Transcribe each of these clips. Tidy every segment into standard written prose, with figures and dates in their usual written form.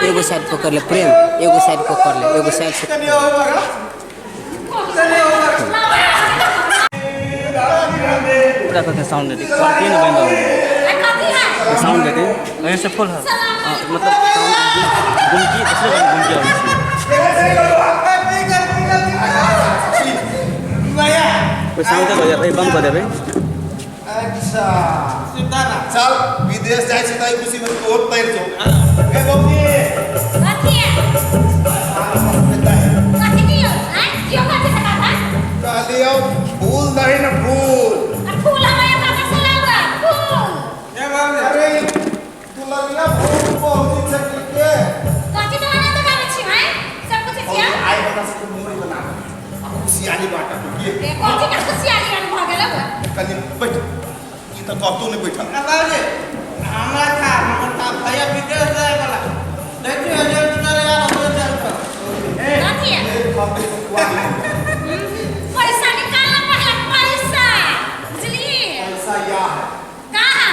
एगो साइड पकड़ ले प्रेम, एगो साइड पकड़ ले, एगो साइड से पूरा करके साउंड देती क्वालिटी ना बंद साउंड देते ऐसे फुल है मतलब गुमकी दूसरे गुमकी कोई साउंड दे भाई बंद कर दे भाई। अच्छा सीधा ना चल विदेश जाए सीधा ही खुशी में तो और तैयार हो ए बम्बी कथी है कथी दियो हैं क्यों कथी से खाता कालियो फूल नहीं ना फूल फूल हमारे पास से लाऊंगा फूल ये बात अरे तू लगिया फूल बहुत दिन से के कथी तो आना तो काम छी हैं सब कुछ किया आई बता से मोरी बना खुशी आनी बात ये कथी का खुशी आनी भ गेल कनी बैठ तो कब तू नहीं बैठा बाबूजी हमरा था भैया विदेश जाए वाला देखिए हजार तुम्हारे यार हो जाए कथी है पैसा निकालना पहला पैसा बुझली पैसा या है कहां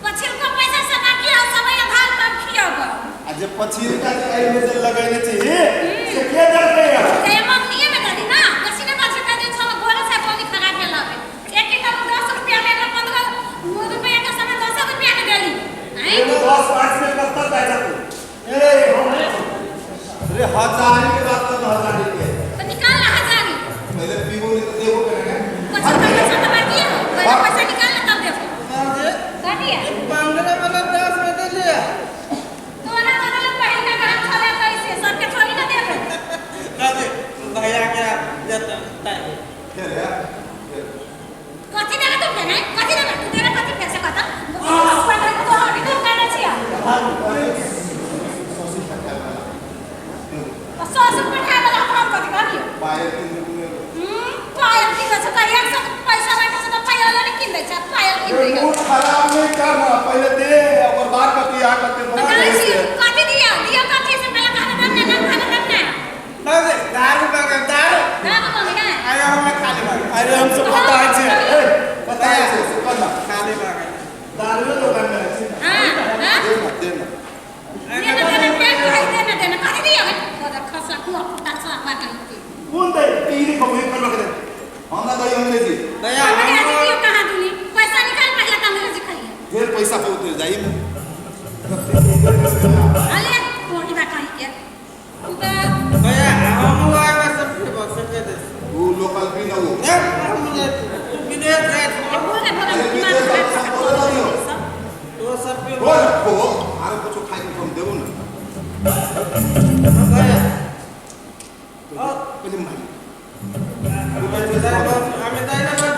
पछिल को पैसा से बाकी है सब आधार कार्ड खियाबो आज पछिल का आई में से लगाने चाहिए से के दर गया ए मम्मी में दादी ना कसी ने बात का दे छो घोड़ा से पानी खराब भेला एक एक 10 रुपया में 15 रुपया का सामान 10 रुपया के डाली ये 10 5 में करता पैसा तू ए अरे हजार के बात तो हजार के तो निकाल ना हजार पहले पीवो नहीं तो देखो करेंगे पैसा तो बाकी है पहले पैसा निकाल ना तब देखो दादी है 15 वाला 10 में दे लिया तोरा बदल पहले का काम चले कैसे सबके थोड़ी ना देबे दादी भैया के जाता है क्या है कथी देगा तुम देना कथी देगा तू देना कथी पैसे कहता तो अभी तो करना चाहिए तो 100 रुपया वाला काम कर दियो पायल पायल की वजह से एक सब पैसा रखा से तो पायल नहीं किन दे छ पायल किन दे मूड खराब नहीं करना पहले दे और बात करती आ करते कथी दिया कथी से पहले खाना ना दादी दारू का दारू ना मम्मी ना आया हम खा ले अरे हमसे पता है पता है सुन ना खा ले दारू तो करना है हां देना देना कथी दिया तो खसा कुआ फटा सा बात कौन दे तीन को मैं कर लगे हम ना दई अंग्रेजी भैया अंग्रेजी क्यों कहा तूने पैसा निकाल पहले का अंग्रेजी खाइए ढेर पैसा पे उतर जाइए अरे कोनी बात कही के भैया हम आए बस सब बस के दे वो लोकल भी ना हो हम विदेश गए तो सब के बोल को आरो कुछ खाई के हम देबो ना भैया पहले मारी हमें दाई ना बात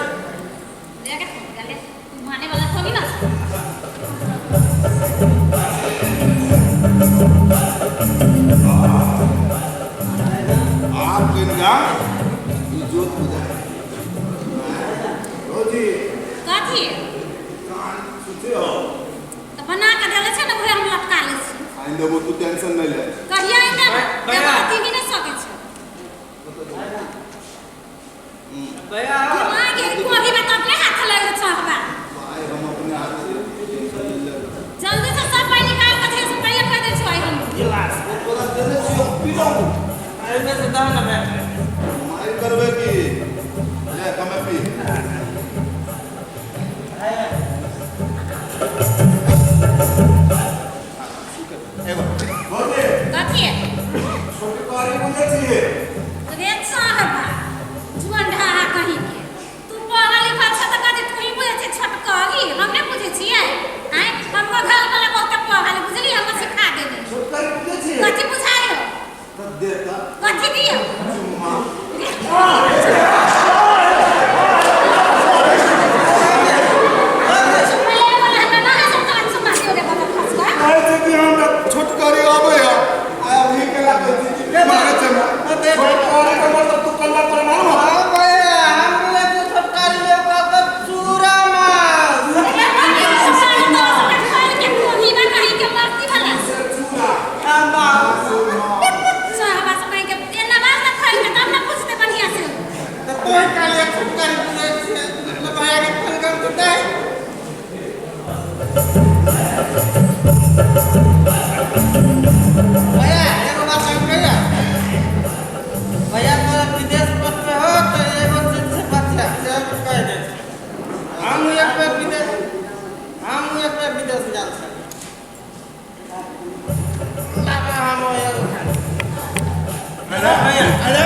देख गले माने वाला थोड़ी ना आप इनका इज्जत पूजा रोजी कथी कान सुते हो तो बना के देले छै ना भैया हम लटका ले छी आइंदा वो तू टेंशन नहीं ले कहिया इंदा देवा तीन नहीं सके छै भैया आगे को अभी बता अपने हाथ लगे छहबा भाई हम अपने हाथ से जल्दी से सब पानी निकाल के थे से पहले कर दे छै हम गिलास तोरा देने छी पी लो आइने से दाम ना मैं मार करबे की ले कमे पी एगो बोले कथी है छोटे कारी मुझे चाहिए रे छहबा जुआन ढाहा कहीं के तू पढ़ा लिखा छ त कथी तू ही बुझे छै छटकरी हम नहीं बुझे छियै हैं हमको घर वाला बहुत पढ़ा ले बुझली हम सिखा देबे छोटे कारी मुझे चाहिए कथी बुझाइलो तब देता कथी दियो चुम्मा ऐसे कि हम छोटकारी आवे है आया भी के लागे जी मारे चला छोटकारी का मतलब तू कल्ला पर मारो हां भैया हम ले तो सरकारी ले का चूरा मार तो काले सरकारी ले लगाया के फोन कर तो दे lama kamu ya. ada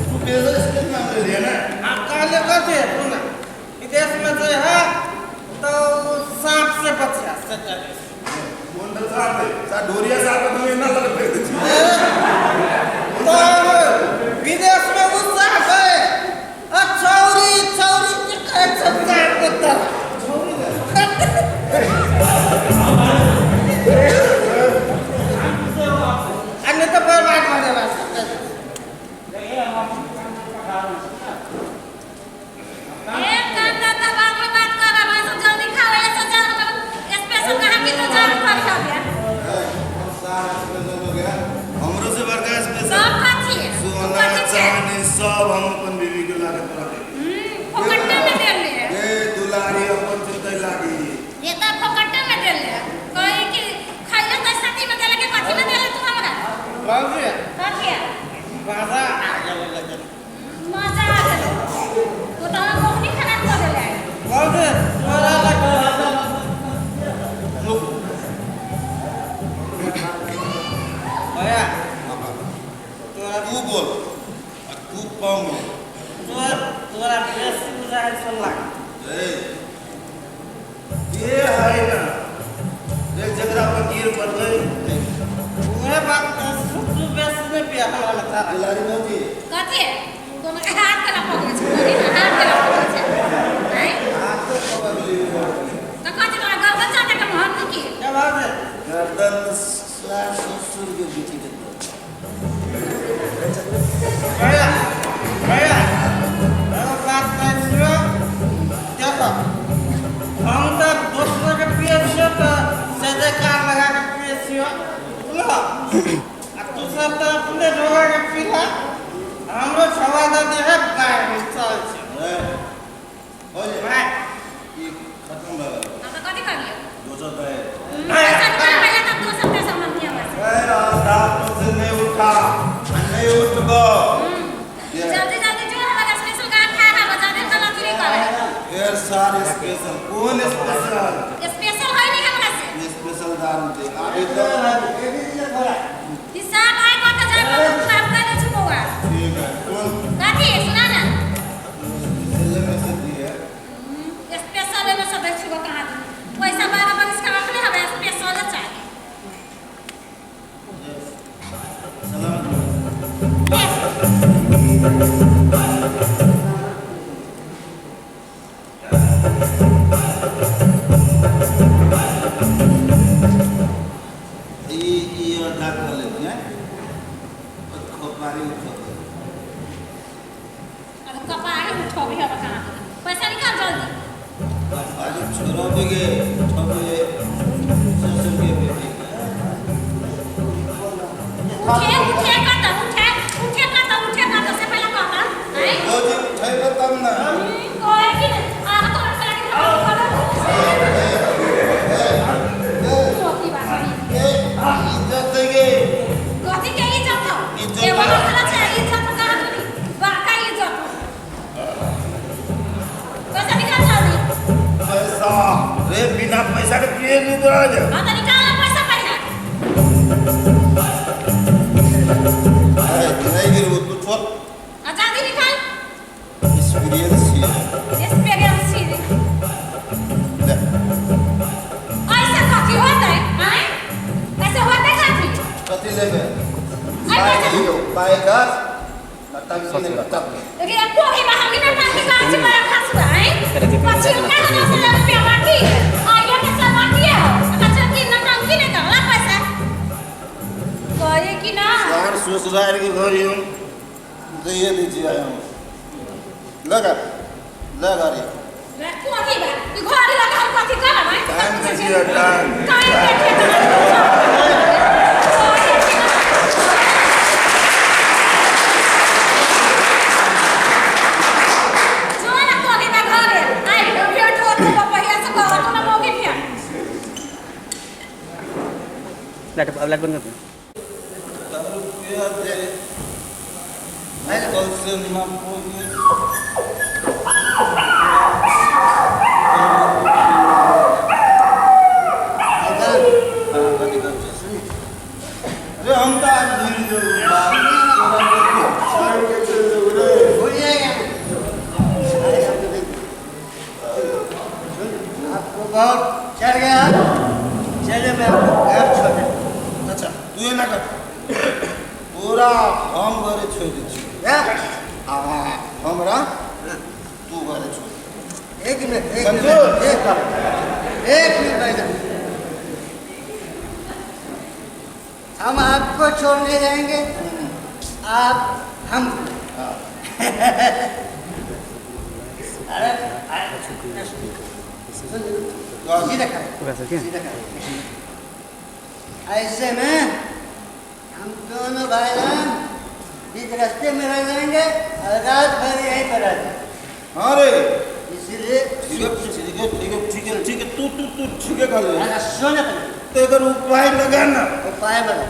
तू बेजार इसके नाम ले लिया ना काले कैसे सुना विदेश में जो है तो सांप से बचा सच्चा मुंडल साहब सा डोरिया साहब तो ये ना लगते तो विदेश में वो सांप है चौरी चौरी के सच्चा कुत्ता अन्य तो बर्बाद हो जाएगा एक काम दादा बात में बात कर रहा है तो जल्दी खाओ ऐसा जा स्पेशल कहां की तो जान पर हो गया हमरो से बड़का स्पेशल सब खाती है सोना चांदी सब हम अपन बीवी के लागे पड़े फोकट्टे में दे ले ए दुलारी अपन चिंता लागी ये तो फोकट्टे में दे ले कोई की खाइले तो साथी में दे के कथि में दे ले तू हमरा बाबू कथि बाबा आगे लगे मजा आ गया तो हम कोनी खाना खा ले बाबू तुम्हारा लगे भैया तू बोल तू पाऊंगा तुम्हारा बेस्ट गुजारिश सुन ला ये है ना एक जगह पर गिर पड़ गई तुम्हें बात तू बेस्ट में भी हमारा था दुलारी मोजी कथि दोनों हाथ कला पकड़े छै हाथ कला पकड़े छै हैं आप तो खबर ली तो कथि तोरा गर्दन चाटे के मोहन की क्या बात है गर्दन सास ससुर के बीच में भैया भैया मैं बात कर रहा हूं क्या तो हम तो दूसरे के पीछे तो सीधे कार लगा के पीछे लो अब तू सब तो अपने जोड़ा के पीला हम लोग छवा दे है गाय चल छे हो जे भाई ये खत्म हो गया अब कथि करिए दोसर तो है पैसा पहले तक तो सब पैसा हम दिया बस रात से नहीं उठा नहीं उठबो जल्दी जल्दी जो हमारा स्पेशल गान खाए है बजा दे कल अथी करे यार सारे स्पेशल कौन स्पेशल स्पेशल है नहीं हमरा से स्पेशल दान दे आगे तो हिसाब आए को तो जाए को खराब कर दे छुपवा ठीक है कौन कथि सुना ना स्पेशल में से दिया स्पेशल में सब छुपवा कहां पैसा 12 बरिस का रखले हवे स्पेशल चाहिए सलाम ये अड्डा कर लेते हैं और खोपारी उठो अब कपारे उठो भी हवे कहां पैसा निकाल जल्दी आज छोरा बगे छबे ससुर के बेटी उठे का तो से पहले कहता हैं ओ जी छै तब ना कोई की आ तो लड़का के सोती बात ए इज्जत देगे कथि के इज्जत हो इज्जत ये वाला चला छै इज्जत कहां तोरी बाका इज्जत पैसा निकाल जल्दी पैसा रे बिना पैसा के पिए नहीं दो आज हां तो निकाल पैसा पहले नहीं गिर वो तू छोड़ जल्दी निकाल एक्सपीरियंस है एक्सपीरियंस है ले ऐसा कथि होता है हैं ऐसे होता है कथि कथी लेबे पाएगा नटंकी नहीं करता लेकिन आपको भी महंगी में टांगी का अच्छी बड़ा खास हुआ है पच्चीस का रुपया बाकी है आगे के सब बाकी है अच्छा कि नटंकी नहीं करला पैसा कोई की ना यार ससुराल के घर यूं दे दीजिए आया हूं लगा रे को की बा ई घर लगा हम कथि करब हैं टाइम दीजिए टाइम लाइट अब लाइट बंद कर दो नहीं कौन से निमा हम तो आज भूल गए आपको बहुत चढ़ गया, चले मैं आपको घर छोड़ देता। अच्छा तू ये ना कर पूरा हम घरे छोड़ दे हमरा तू घरे छोड़ एक मिनट मंजूर। एक मिनट भाई साहब, हम आपको छोड़ने जाएंगे, आप हम अरे सीधा खड़े, ऐसे में हम दोनों भाई बहन बीच रास्ते में रह जाएंगे और रात भर यहीं पर रह जाएंगे। हाँ रे इसीलिए ठीक है तू ठीक है कर ले सोने तो अगर उपाय लगा ना उपाय बता,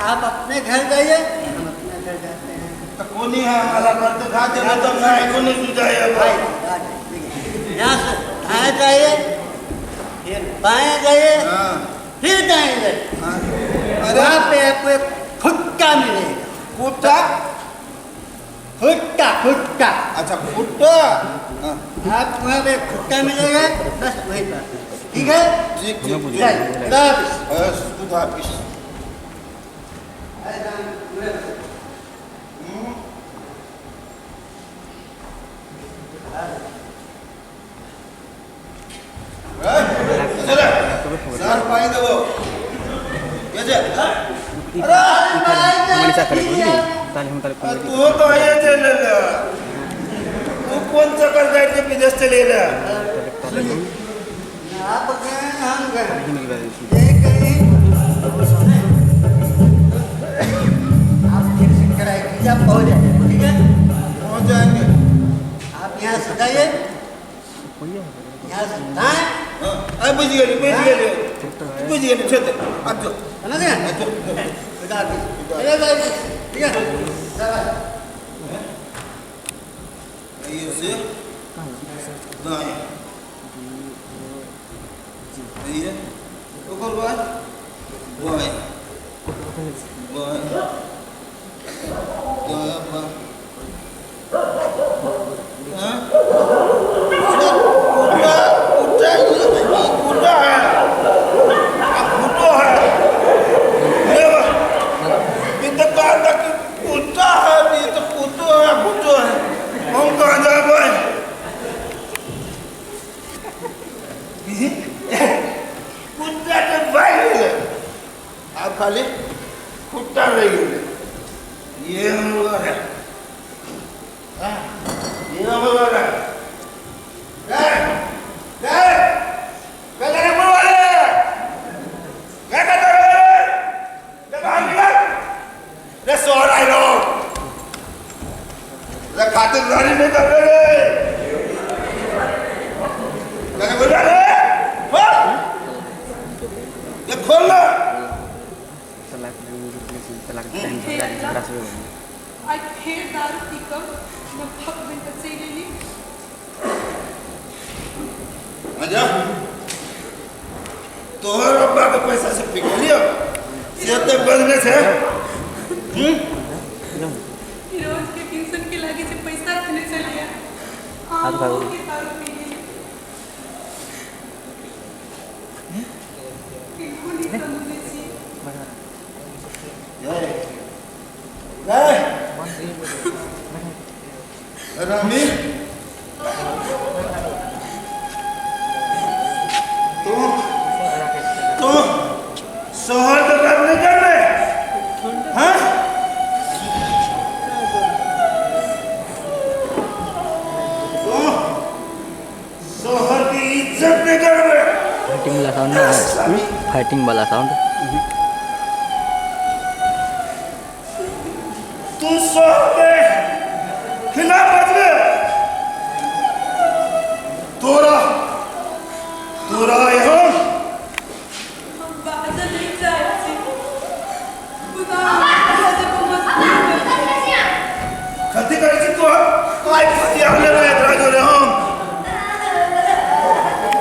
आप अपने घर जाइए, हम अपने घर जाते हैं। तो कोनी है हमारा करते खाते ना तब ना कोनी सुझाया भाई यहाँ से दाएं जाइए, फिर बाएं जाइए, फिर दाएं जाइए। वहाँ पे आपको एक फुट्टा मिलेगा। कुत्ता फुट्टा अच्छा कुत्ता आप वहाँ पे एक फुट्टा मिलेगा, बस वही बात। ठीक है, ठीक जाइए, खुदा हाफिज़। खुदा हाफिज़। सर पानी दो कैसे हमारी सा करे बोलिए ताले हम ताले फोन तू तो ये चले ले तू कौन सा कर जाए के विदेश चले ले आप गए, हम गए, की बात ये कहीं आप फिर से कराए कि आप पहुँच जाए, ठीक है, पहुंच जाएंगे आप यहाँ से जाइए, यहाँ से दाएं, अरे बुझ गए छोड़ दे अब जो समझ गए? खुदा हाफिज़। चलिए भाई, ठीक है, चलो। ये से दाएं ये ऊपर बाय बाय बाय हाँ कुत्ता है कुत्तो है ये तो कहा था कि कुत्ता है ये तो कुत्तो है हम कहाँ जा पाए कुत्ता के भाई है आप खाली कुत्ता रही ये हम लोग है ये हम लोग है खातिरदारी नहीं कर रहे क्या बोल रहे ये खोलना I paid that pickup. My papa went to say to me. अच्छा तोहर अब्बा के पैसा से पिघल लिया से बदले से रोज के ट्यूशन के लागे से पैसा रखने चले गया। हाथ भागो। के दारू पी ली। बिल्कुल ही समझे छी। रामी तो शहर का काम नहीं कर रहे हाँ तो शहर की इज्जत नहीं कर रहे फाइटिंग वाला साउंड ना फाइटिंग वाला साउंड तू शहर के खिलाफ बदले तोरा यहाँ हम बाजार नहीं जाए छी। खुदा मुझे को मजबूर कर दिया। खती करायची तू काय खती आपल्याला राजो रे हम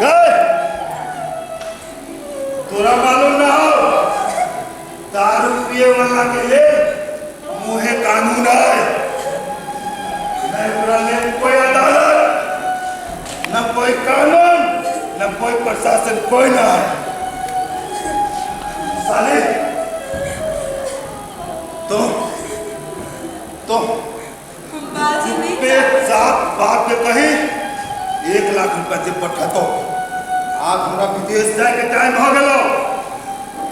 काय तोरा मालूम ना हो पिए वाला के लिए मुहे कानून है न एकरा लिए कोई अदालत न कोई कानून न कोई प्रशासन कोई ना है साले तो बाजी नहीं पे साफ बात पे कही 1 लाख रुपया जे पठातो आज हमरा विदेश जाए के टाइम हो गेलो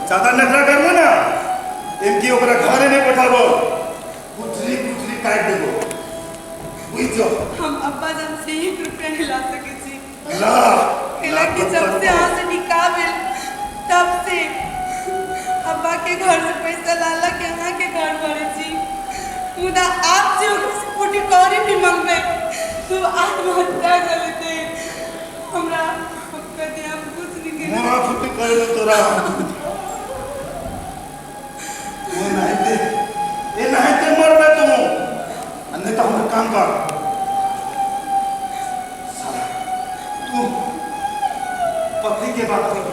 ज्यादा नखरा करबो ना इनकी ओकरा घरे नहीं पठाबो कुचरी काट देबो बुझो हम अब्बा जन से 1 रुपया हिला सके छी ला हिला के जब से यहाँ से निकाल तब से अब्बा के घर से पैसा लाला के यहाँ के घर भरे छी मुदा आपसे उनसे फूटी कौरी भी मंगवे तो आत्महत्या कर लेते हमरा कहते हम कुछ नहीं के मोरा फुटी करे तोरा वो नहीं दे ये नहीं दे मरबे तुम अन्य तो हम काम कर साला तू पति के बात कर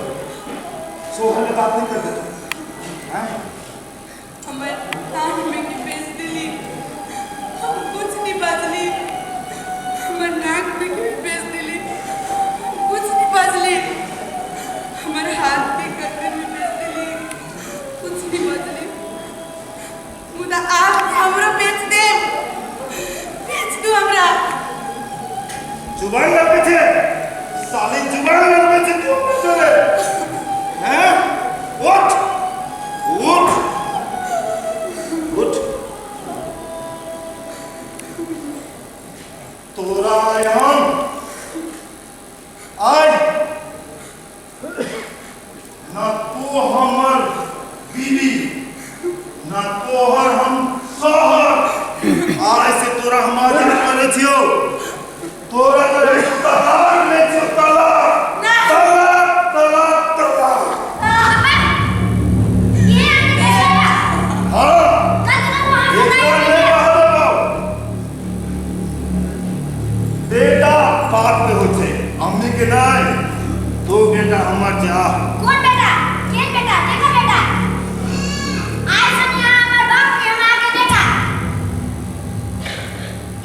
सोहर ने बात नहीं कर देता हैं हमारे कान में की बेच दिली हम कुछ नहीं बदली हमारे नाक में की बेच दिली कुछ नहीं बदली हमारे हाथ में कपड़े में बेच दिली कुछ नहीं बदली मुदा आप हमरा बेच दे बेच दो हमरा जुबान ना पीछे साली जुबान ना पीछे क्यों बोल रहे हैं उठ उठ उठ तोरा यहाँ आज ना तो हमर बीवी ना तोहर हम शहर आज से तोरा हमारे करे छियो तोरा तो रिश्तेदार में छियो तला बात पे हो छे अम्मी के नहीं तो बेटा हमर जा कौन बेटा केन बेटा देखो बेटा आज हम यहाँ हमार बाप के हम आके देखा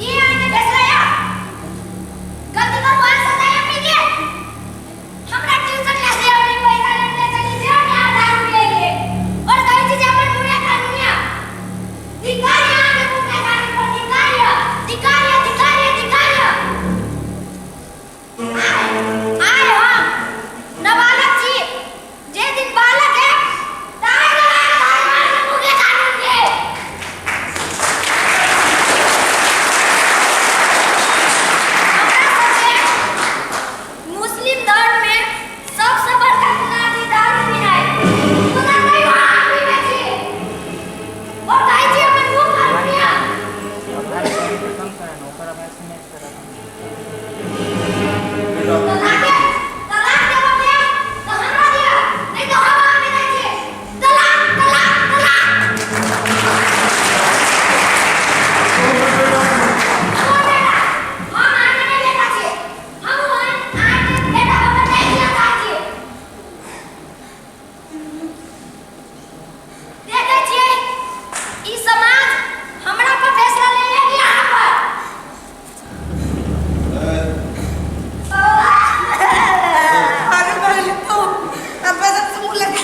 ये आने बेच रहा गलती कर बोल सकता है अपनी के हमरा ट्यूशन क्लास ले और पैसा लेने चली जे और 1000 रुपए ले और कई चीज अपन मुरे कानूनिया दिखाया आगे मुझे गाड़ी पर दिखाया आए हो नाबालक जी जे दिन बालक है तारे मुझे कानून के मुस्लिम धर्म में सबसे बड़का गुनाह दारू पीना है गुनाह नहीं हो आप भी बेची और कई जी अपन मुंह कानूनिया तलाक दे बबे तो हमरा दिया नहीं तो हम आगे नहीं छे तलाक ओ बेटा हम आगे नहीं बेटा छे हम आगे बेटा बबे नहीं दिया छे देखे छे ई समाज हमरा पर फैसला ले लेगी यहाँ पर अरे भाई तो अब्बा जब से मुंह लगा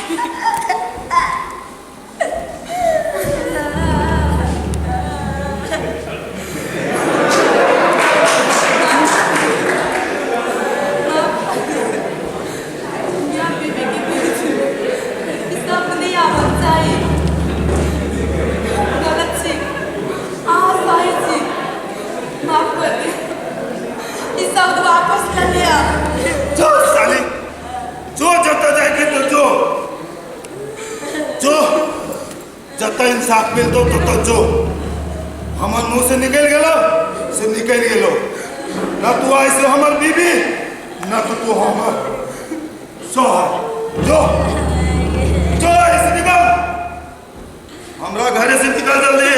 यहाँ बीबी की बीच इसका अपने आवाज चाहिए गलत थी भाई जी माफ कर दे इस शब्द वापस कर लिया जो साली जो जता जाके तो जो जता इंसाफ मिल तो जो हमर मुंह से निकल गेलो से निकल गेलो ना तू ऐसे हमर बीबी ना तो तू हमर सोहर जो ऐसे निकल हमरा घरे से निकल जल्दी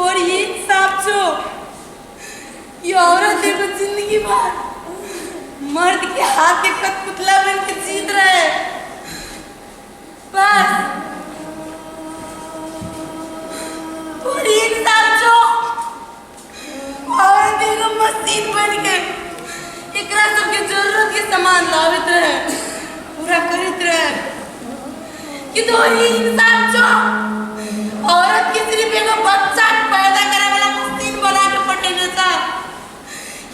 और ये सांप जो ये औरत देखो जिंदगी भर मर्द के हाथ के कठपुतला बन के जीत रहे हैं। बस और ये सांप जो औरत देखो मशीन बन के एकरा सबके जरूरत के सामान लावित रहे पूरा करित रहे कि तो ये इंसान जो औरत की सिर्फ एगो बच्चा पैदा करे वाला मशीन बना के पटेने सा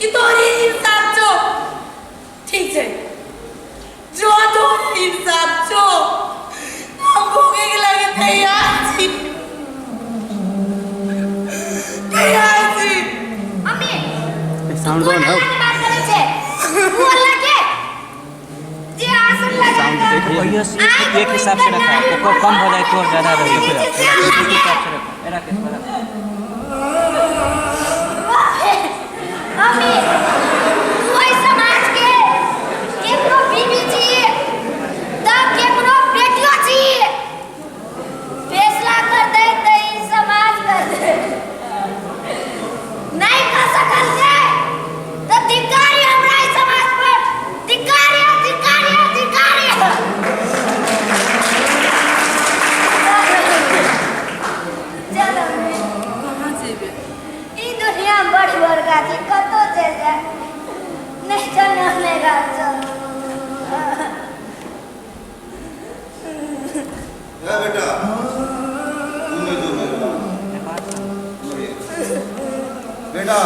कि तो ये इंसान जो ठीक है जो तो इंसान जो हम भोगे के लगे तैयार थी अम्मी साउंड ऑन है बात करे छे तू अल्लाह के जे आसन लगा साउंड एक हिसाब से रखा है ऊपर कम हो जाए तो और ज्यादा रहे फिर एक हिसाब से रखा एरा के अम्मी कोई समाज के केकरो बीबी चाहिए तब केकरो बेटियों चाहिए फैसला कर दे तो ई समाज कर दे नहीं कर सकल से तो धिक्कारी हमरा ई समाज पर धिक्कारी चलो कहाँ जेबे ई दुनिया बड़ी बड़का छी कतो चल जाए नहीं चलने लगा चल ए बेटा तूने जो बेटा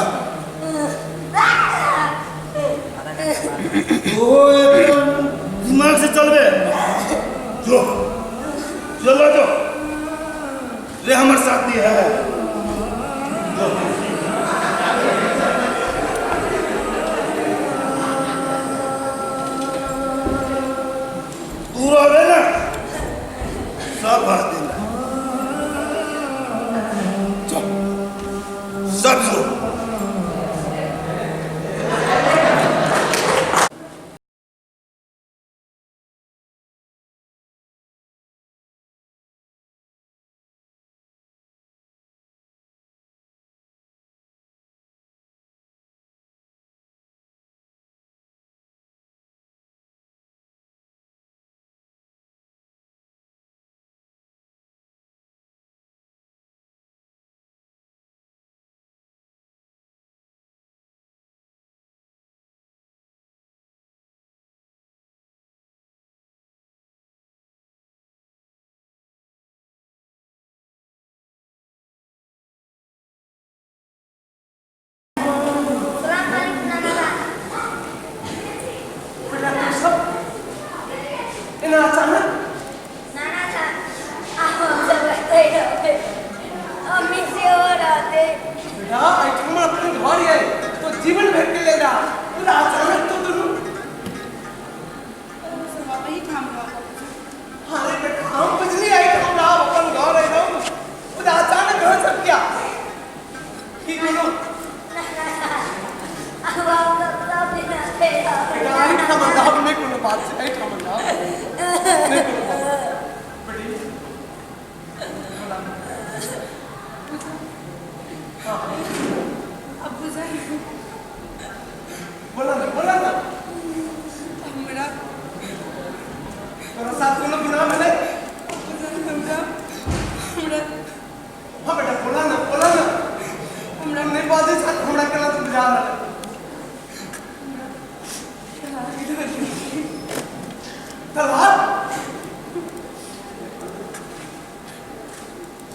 दिमाग से चल बे जो चलो जो रे हमारे साथी है जो तू रहे ना सब भर देना सब जो जीवन भर के ले जा पूरा अचानक तो तुम वही काम अरे बेटा हम बिजली आई तो हम अपन घर आई ना पूरा अचानक हो सब क्या की बोलो अब सब बिना तेरा आई का मतलब नहीं कोनो बात से आई का मतलब नहीं कोनो बात बड़ी अब बुझाई बोला ना हमरा तेरा साथ कोनो गुनाह मिले हमरा हां बेटा बोला ना हमरा नहीं बात है साथ हमरा केला तो बुझा रहा तलवार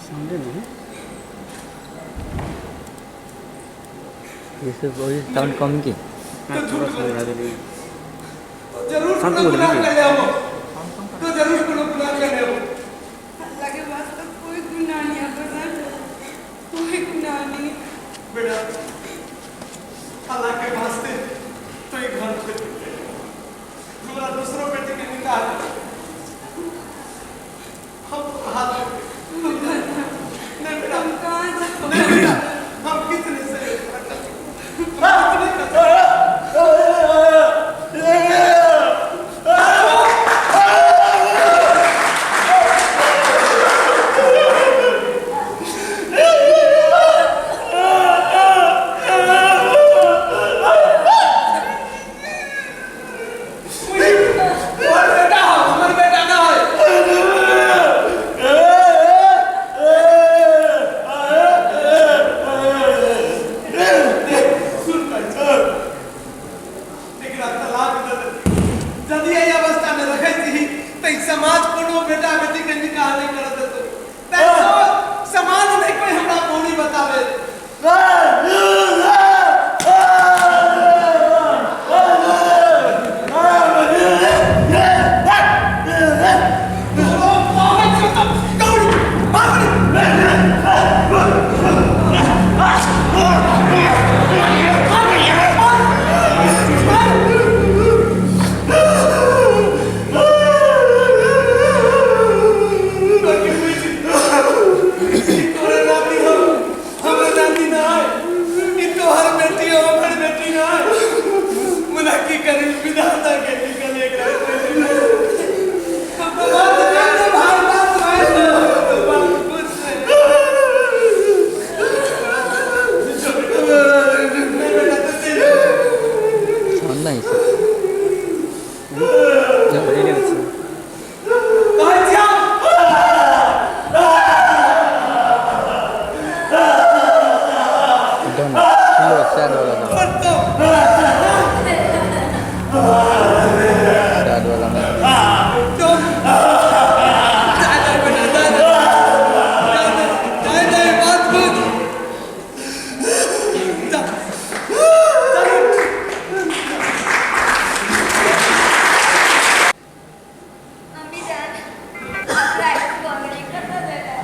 समझे नहीं ये सब वही साउंड कम की थोड़ा सा लगा दे तो जरूर शांत कोनो हो गुनाह जाइए। कर ले हम तो जरूर कोनो गुनाह कर ले हम अल्लाह के वास्ते कोई गुनाह नहीं है बस कोई गुनाह नहीं बेटा अल्लाह के वास्ते तो एक घर पे दूसरा दूसरों बेटे के निकाल हम हाथ नहीं बेटा हम कहाँ जाओ नहीं बेटा हम कितने से बात नहीं करते दोनों लो सैड वाला दो सैड वाला में अम्मी जान राइट बंगड़ी करना देगा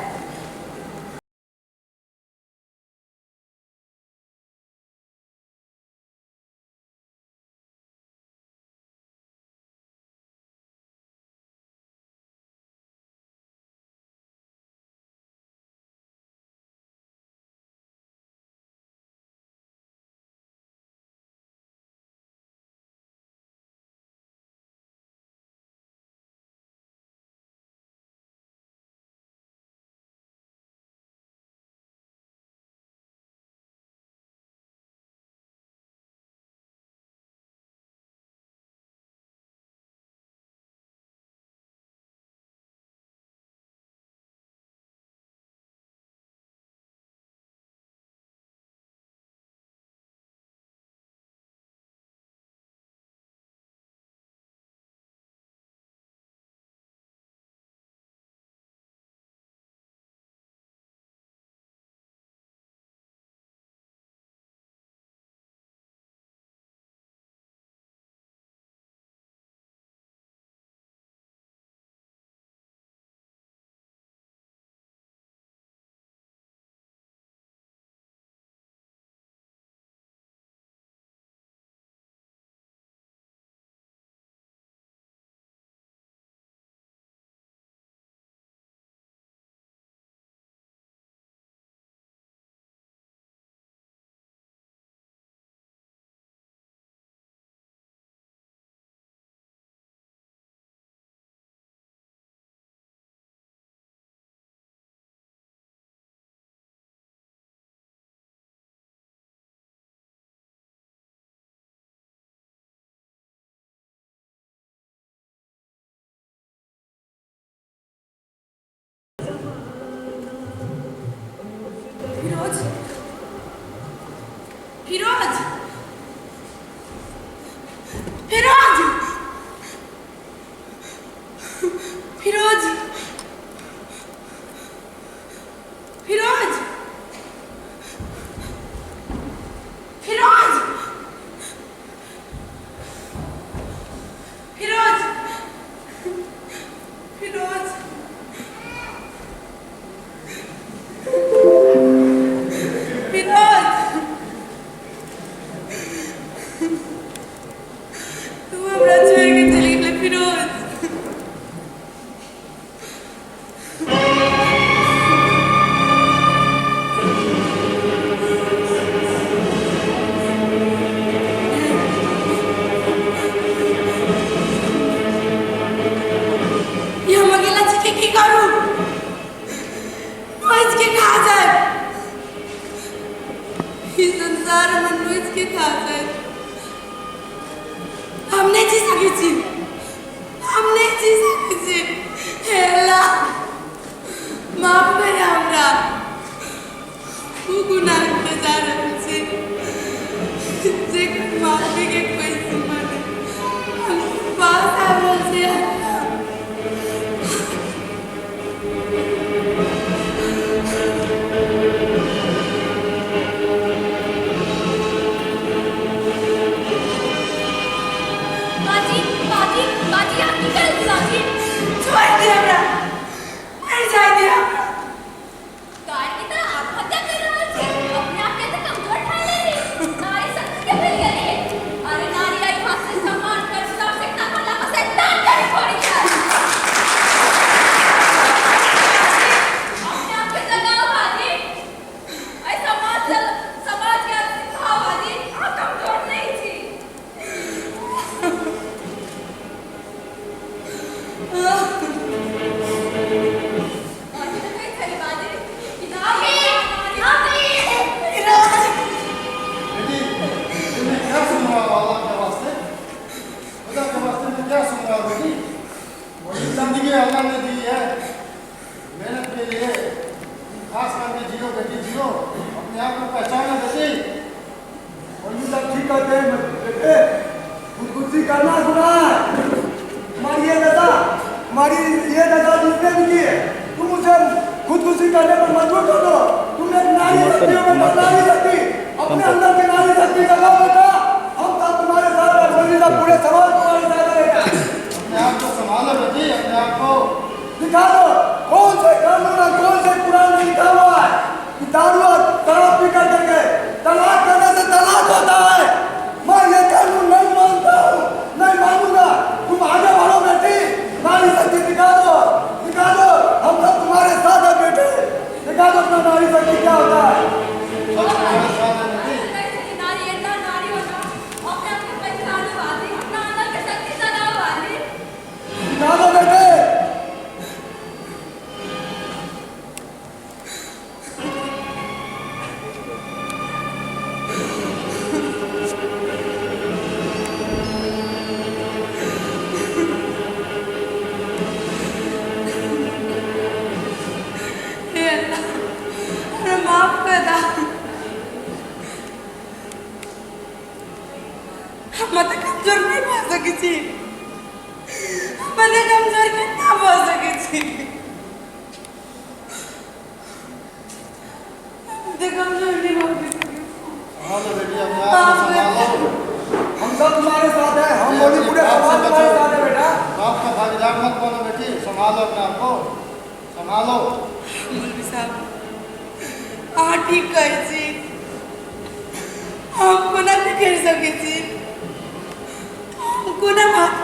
फिरोज फिरोज फिरोज फिरोज फिरोज फिरोज फिरोज फिरोज फिरोज तू हमरा छोड़ के चली गेले फिरोज ये हम अकेला छी की करू नोइज के कहा जाए इस संसार में नोइज के कहा जाए हम नहीं जी सके छी हम नहीं जी सके छी हे अल्लाह माफ कर हमरा तू गुनाह के जा रहल छी जे माफी के कोई सीमा नहीं हम पास आ रहल छी अल्लाह बाजी बाजी बाजी आप निकल बाजी छोड़ दे हमरा मर जाए दे हमरा काय की तरह आत्महत्या कर रहा है अपने आप कैसे कमजोर ठान ले रही नारी शक्ति के मिल गई अरे खुदकुशी करने पर मजबूर कर दो। तुमने नारी शक्ति हो, मैं नारी शक्ति, अपने अंदर की नारी शक्ति लगाओ बेटा। हम सब तुम्हारे साथ हैं, बोलिएगा पूरे समाज तुम्हारे साथ रहेगा। अपने आप को संभालो बेटी, अपने आप को। दिखा दो कौन से कानून और कौन से कुरान में लिखा हुआ है कि दारू और शराब पी कर करके तलाक करने से तलाक होता है। मैं ये कानून नहीं मानता हूँ, नहीं मानूंगा। तुम आगे बढ़ो बेटी, नारी शक्ति दिखा दो, दिखा दो। हम सब तुम्हारे साथ हैं बेटे, दिखा दो अपना नारी शक्ति क्या होता है। सब तुम्हारे साथ है बेटी। नारी ऐसा नारी होना अपने आप को पहचानने वाली अपना अंदर के शक्ति सदा वाली दिखा दो बेटे। हे अल्लाह, अरे माफ कर दा। मत कमजोर नहीं पा सकी थी, मत कमजोर कितना पा सकी थी, मत कमजोर नहीं पा सकी। संभालो बेटी, अपने आप को संभालो। हम सब तुम्हारे साथ हैं, हम बोली पूरे समाज तुम्हारे साथ है बेटा। बाप का भागीदार मत बनो बेटी, संभालो अपने आप को, संभालो। मौलवी साहब, हाँ ठीक कहे छी, हमको ना कर सके छी, हमको ना माफ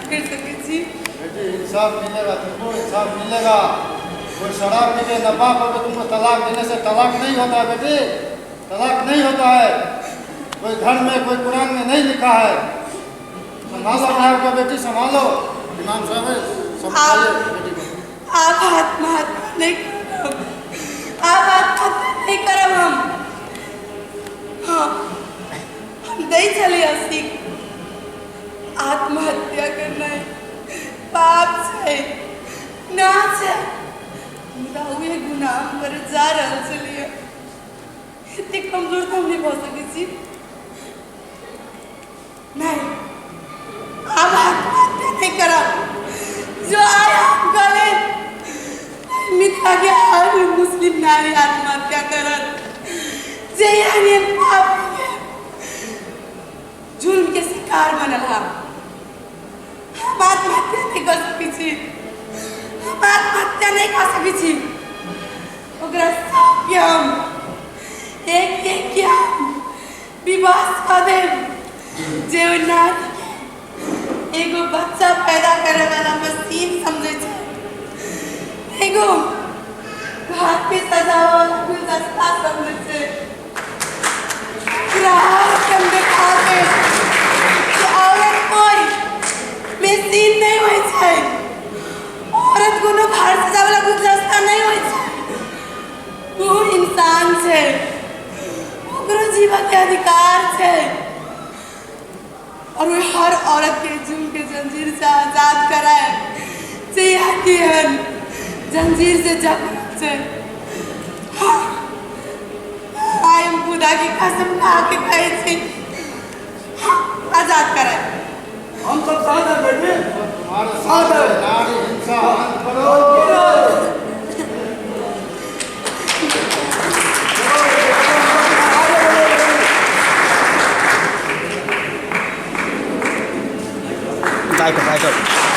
कर सके छी। बेटी इंसाफ मिलेगा, तुमको इंसाफ मिलेगा। कोई शराब पी के नफा करके तुमको तलाक देने से तलाक नहीं होता है बेटी, तलाक नहीं होता है। कोई घर में कोई कुरान में नहीं लिखा है। संभालो अपने आप को बेटी, संभालो। इमाम साहब है, संभालिए बेटी को। आप आत्महत्या नहीं करो, आप आत्महत्या नहीं करो। हाँ, हम नहीं चले असी आत्महत्या करना है पाप से ना से हमरा हुए गुनाह पर जा रहल चलिए। इतने कमजोर तो हम नहीं हो सके छी। नहीं, आप आत्महत्या नहीं करा। जो आया गले मिथा के हर मुस्लिम नारी आत्महत्या करत जे यानी पाप के जुल्म के शिकार बनल हा। हम आत्महत्या नहीं कर सकी छी, हम आत्महत्या नहीं कर सकी छी। ओकरा सब के हम एक एक के हम विवाह कर देब जे नारी के एगो बच्चा पैदा करे वाला मशीन समझे छे, एगो घर पे सजावा वाला गुलदस्ता समझे छे। ग्राहक के हम देखाते कि औरत कोई मशीन नहीं होय छे, औरत कोनो घर सजावा वाला गुलदस्ता नहीं होय छे। वो इंसान छे, ओकरो जीवन के अधिकार छे और वो हर औरत के जुल्म के जंजीर से आजाद कराए चाहिए है, जंजीर से जबरन से। हाँ, आई हम खुदा की कसम खा के कहे थी, हाँ, आजाद कराए। हम सब साथ हैं बेटे, तुम्हारे साथ है। नारी हिंसा बंद करो। Title.